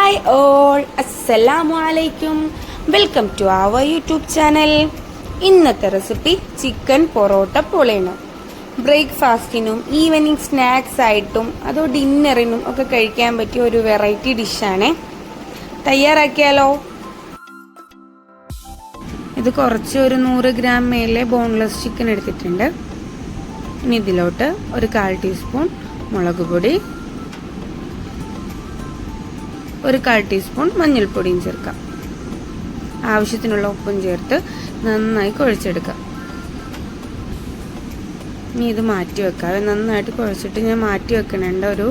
Hi all, അസ്സലാമു അലൈക്കും. Welcome to our YouTube channel. ഇന്നത്തെ റെസിപ്പി ചിക്കൻ പൊറോട്ട പോളയാണ്. ബ്രേക്ക്ഫാസ്റ്റിനും ഈവനിങ് സ്നാക്സ് ആയിട്ടും അതോ ഡിന്നറിനും ഒക്കെ കഴിക്കാൻ പറ്റിയ ഒരു വെറൈറ്റി ഡിഷാണ്. തയ്യാറാക്കിയാലോ? ഇത് കുറച്ച് ഒരു 100 ഗ്രാം മേലെ ബോൺലെസ് ചിക്കൻ എടുത്തിട്ടുണ്ട്. ഇനി ഇതിലോട്ട് ഒരു 1/4 ടീസ്പൂൺ മുളക് പൊടി, ഒരു 1/4 ടീസ്പൂൺ മഞ്ഞൾപ്പൊടിയും ചേർക്കാം. ആവശ്യത്തിനുള്ള ഉപ്പും ചേർത്ത് നന്നായി കുഴച്ചെടുക്കാം. ഇനി ഇത് മാറ്റി വെക്കാം. നന്നായിട്ട് കുഴച്ചിട്ട് ഞാൻ മാറ്റി വെക്കണേണ്ട ഒരു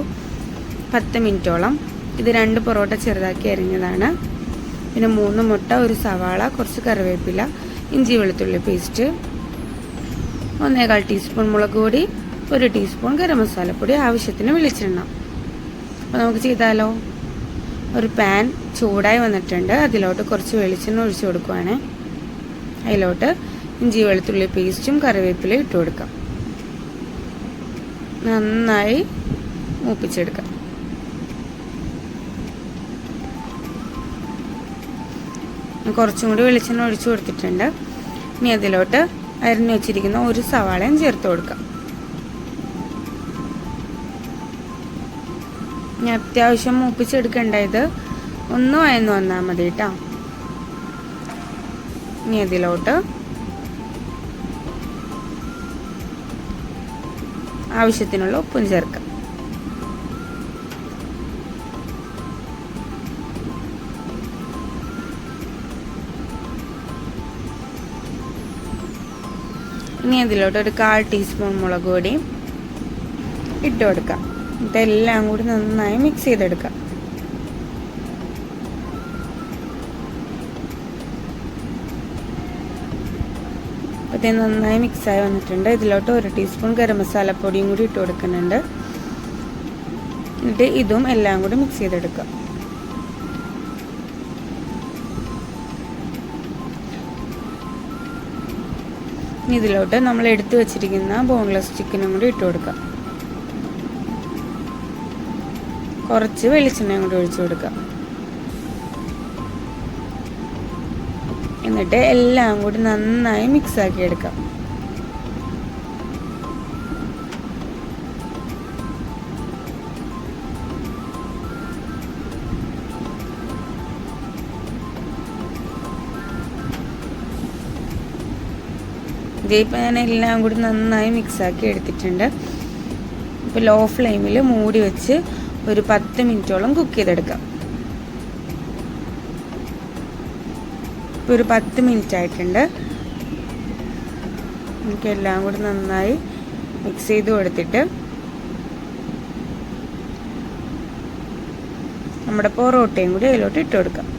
10 മിനിറ്റോളം. ഇത് 2 പൊറോട്ട ചെറുതാക്കി അരിഞ്ഞതാണ്. പിന്നെ 3 മുട്ട, ഒരു സവാള, കുറച്ച് കറിവേപ്പില, ഇഞ്ചി വെളുത്തുള്ളി പേസ്റ്റ്, 1/4 ടീസ്പൂൺ മുളക് പൊടി, 1 ടീസ്പൂൺ ഗരം മസാലപ്പൊടി, ആവശ്യത്തിന് വെളിച്ചെണ്ണ. അപ്പോൾ നമുക്ക് ചെയ്താലോ? ഒരു പാൻ ചൂടായി വന്നിട്ടുണ്ട്. അതിലോട്ട് കുറച്ച് വെളിച്ചെണ്ണ ഒഴിച്ചു കൊടുക്കുവാണ്. അതിലോട്ട് ഇഞ്ചി വെളുത്തുള്ളി പേസ്റ്റും കറിവേപ്പിലയും ഇട്ട് കൊടുക്കാം. നന്നായി മൂപ്പിച്ചെടുക്കാം. കുറച്ചും കൂടി വെളിച്ചെണ്ണ ഒഴിച്ചു കൊടുത്തിട്ടുണ്ട്. ഇനി അതിലോട്ട് അരിഞ്ഞു വെച്ചിരിക്കുന്ന ഒരു സവാളയും ചേർത്ത് കൊടുക്കാം. ഇനി അത്യാവശ്യം മൂപ്പിച്ചെടുക്കേണ്ട, ഇത് ഒന്ന് വഴന്ന് വന്നാൽ മതി കേട്ടോ. ഇനി അതിലോട്ട് ആവശ്യത്തിനുള്ള ഉപ്പും ചേർക്കാം. ഇനി അതിലോട്ട് ഒരു 1/4 ടീസ്പൂൺ മുളക് പൊടിയും ഇട്ട് കൊടുക്കാം. ഇതെല്ലാം കൂടി നന്നായി മിക്സ് ചെയ്തെടുക്കാം. അപ്പോൾ ഇത് നന്നായി മിക്സായി വന്നിട്ടുണ്ട്. ഇതിലോട്ട് 1 ടീസ്പൂൺ ഗരം മസാലപ്പൊടിയും കൂടി ഇട്ട് കൊടുക്കുന്നുണ്ട്. എന്നിട്ട് ഇതും എല്ലാം കൂടി മിക്സ് ചെയ്തെടുക്കാം. ഇനി ഇതിലോട്ട് നമ്മൾ എടുത്തു വെച്ചിരിക്കുന്ന ബോൺലെസ് ചിക്കനും കൂടി ഇട്ട് കൊടുക്കാം. കുറച്ച് വെളിച്ചെണ്ണയും കൂടി ഒഴിച്ചു കൊടുക്കാം. എന്നിട്ട് എല്ലാം കൂടി നന്നായി മിക്സ് ആക്കി എടുക്കാം. ഇതിപ്പോൾ ഞാൻ എല്ലാം കൂടി നന്നായി മിക്സ് ആക്കി എടുത്തിട്ടുണ്ട്. ഇപ്പോൾ ലോ ഫ്ലെയിമിൽ മൂടി വെച്ച് ഒരു 10 മിനിറ്റോളം കുക്ക് ചെയ്തെടുക്കാം. ഇപ്പോൾ ഒരു 10 മിനിറ്റ് ആയിട്ടുണ്ട്. നമുക്ക് എല്ലാം കൂടി നന്നായി മിക്സ് ചെയ്ത് കൊടുത്തിട്ട് നമ്മുടെ പൊറോട്ടയും കൂടി അതിലോട്ട് ഇട്ട് കൊടുക്കാം.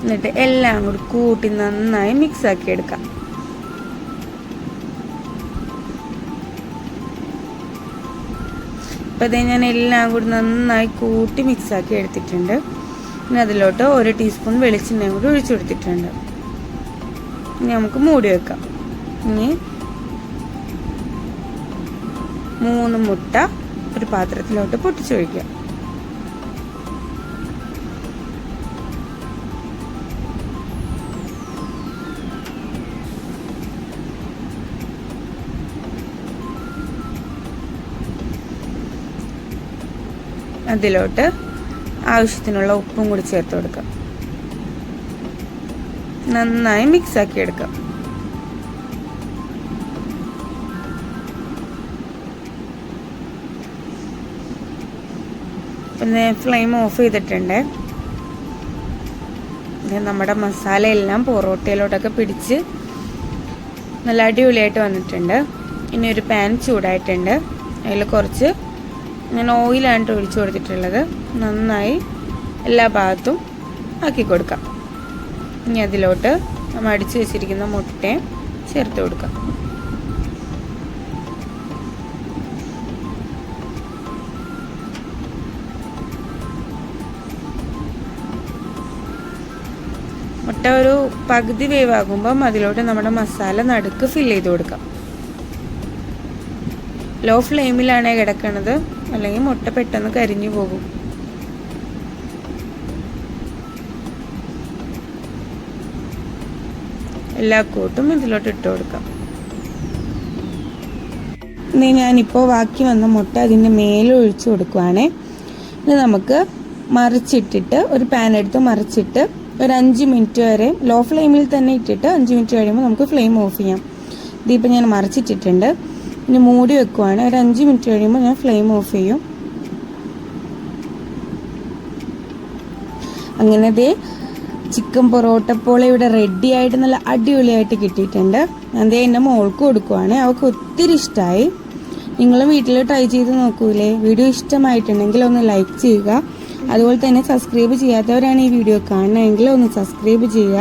എന്നിട്ട് എല്ലാം കൂടി കൂട്ടി നന്നായി മിക്സ് ആക്കി എടുക്കാം. ഇപ്പം ഇത് ഞാൻ എല്ലാം കൂടി നന്നായി കൂട്ടി മിക്സ് ആക്കി എടുത്തിട്ടുണ്ട്. ഇനി അതിലോട്ട് 1 ടീസ്പൂൺ വെളിച്ചെണ്ണയും കൂടി ഒഴിച്ചു കൊടുത്തിട്ടുണ്ട്. ഇനി നമുക്ക് മൂടി വെക്കാം. ഇനി 3 മുട്ട ഒരു പാത്രത്തിലോട്ട് പൊട്ടിച്ചൊഴിക്കാം. അതിലോട്ട് ആവശ്യത്തിനുള്ള ഉപ്പും കൂടി ചേർത്ത് കൊടുക്കാം. നന്നായി മിക്സ് ആക്കി എടുക്കാം. പിന്നെ ഫ്ലെയിം ഓഫ് ചെയ്തിട്ടുണ്ട്. നമ്മുടെ മസാലയെല്ലാം പൊറോട്ടയിലോട്ടൊക്കെ പിടിച്ച് നല്ല അടിപൊളിയായിട്ട് വന്നിട്ടുണ്ട്. ഇനി ഒരു പാൻ ചൂടായിട്ടുണ്ട്. അതിൽ കുറച്ച് ഞാൻ ഓയിലാണ് ഒഴിച്ചു കൊടുത്തിട്ടുള്ളത്. നന്നായി എല്ലാ ഭാഗത്തും ആക്കി കൊടുക്കാം. ഇനി അതിലോട്ട് നമ്മൾ അടിച്ചു വെച്ചിരിക്കുന്ന മുട്ടയും ചേർത്ത് കൊടുക്കാം. മുട്ട ഒരു പകുതി വേവാകുമ്പം അതിലോട്ട് നമ്മുടെ മസാല നടുക്ക് ഫില്ല് ചെയ്ത് കൊടുക്കാം. ലോ ഫ്ലെയിമിലാണ് കിടക്കണത്, അല്ലെങ്കിൽ മുട്ട പെട്ടെന്ന് കരിഞ്ഞു പോകും. എല്ലാ കൂട്ടും ഇതിലോട്ട് ഇട്ട് കൊടുക്കാം. ഇനി ഞാനിപ്പോൾ ബാക്കി വന്ന മുട്ട അതിൻ്റെ മേലെ ഒഴിച്ച് കൊടുക്കുവാണേ. ഇത് നമുക്ക് മറിച്ചിട്ടിട്ട് ഒരു പാൻ എടുത്ത് മറിച്ചിട്ട് ഒരു 5 മിനിറ്റ് വരെ ലോ ഫ്ലെയിമിൽ തന്നെ ഇട്ടിട്ട് 5 മിനിറ്റ് കഴിയുമ്പോൾ നമുക്ക് ഫ്ലെയിം ഓഫ് ചെയ്യാം. ഇതിപ്പോൾ ഞാൻ മറിച്ചിട്ടിട്ടുണ്ട്. ഇനി മൂടി വെക്കുവാണ്. ഒരു 5 മിനിറ്റ് കഴിയുമ്പോൾ ഞാൻ ഫ്ലെയിം ഓഫ് ചെയ്യും. അങ്ങനെ ദേ ചിക്കൻ പൊറോട്ട പോലെ ഇവിടെ റെഡി ആയിട്ട് നല്ല അടിപൊളിയായിട്ട് കിട്ടിയിട്ടുണ്ട്. അതേ എൻ്റെ മോൾക്ക് കൊടുക്കുവാണ്. അവൾക്ക് ഒത്തിരി ഇഷ്ടമായി. നിങ്ങൾ വീട്ടിൽ ട്രൈ ചെയ്ത് നോക്കൂലേ? വീഡിയോ ഇഷ്ടമായിട്ടുണ്ടെങ്കിൽ ഒന്ന് ലൈക്ക് ചെയ്യുക. അതുപോലെ തന്നെ സബ്സ്ക്രൈബ് ചെയ്യാത്തവരാണ് ഈ വീഡിയോ കാണണമെങ്കിൽ ഒന്ന് സബ്സ്ക്രൈബ് ചെയ്യുക.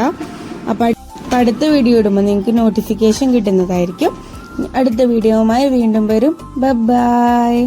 അപ്പോൾ അടുത്ത വീഡിയോ ഇടുമ്പോൾ നിങ്ങൾക്ക് നോട്ടിഫിക്കേഷൻ കിട്ടുന്നതായിരിക്കും. അടുത്ത വീഡിയോവുമായി വീണ്ടും വരും. ബൈ.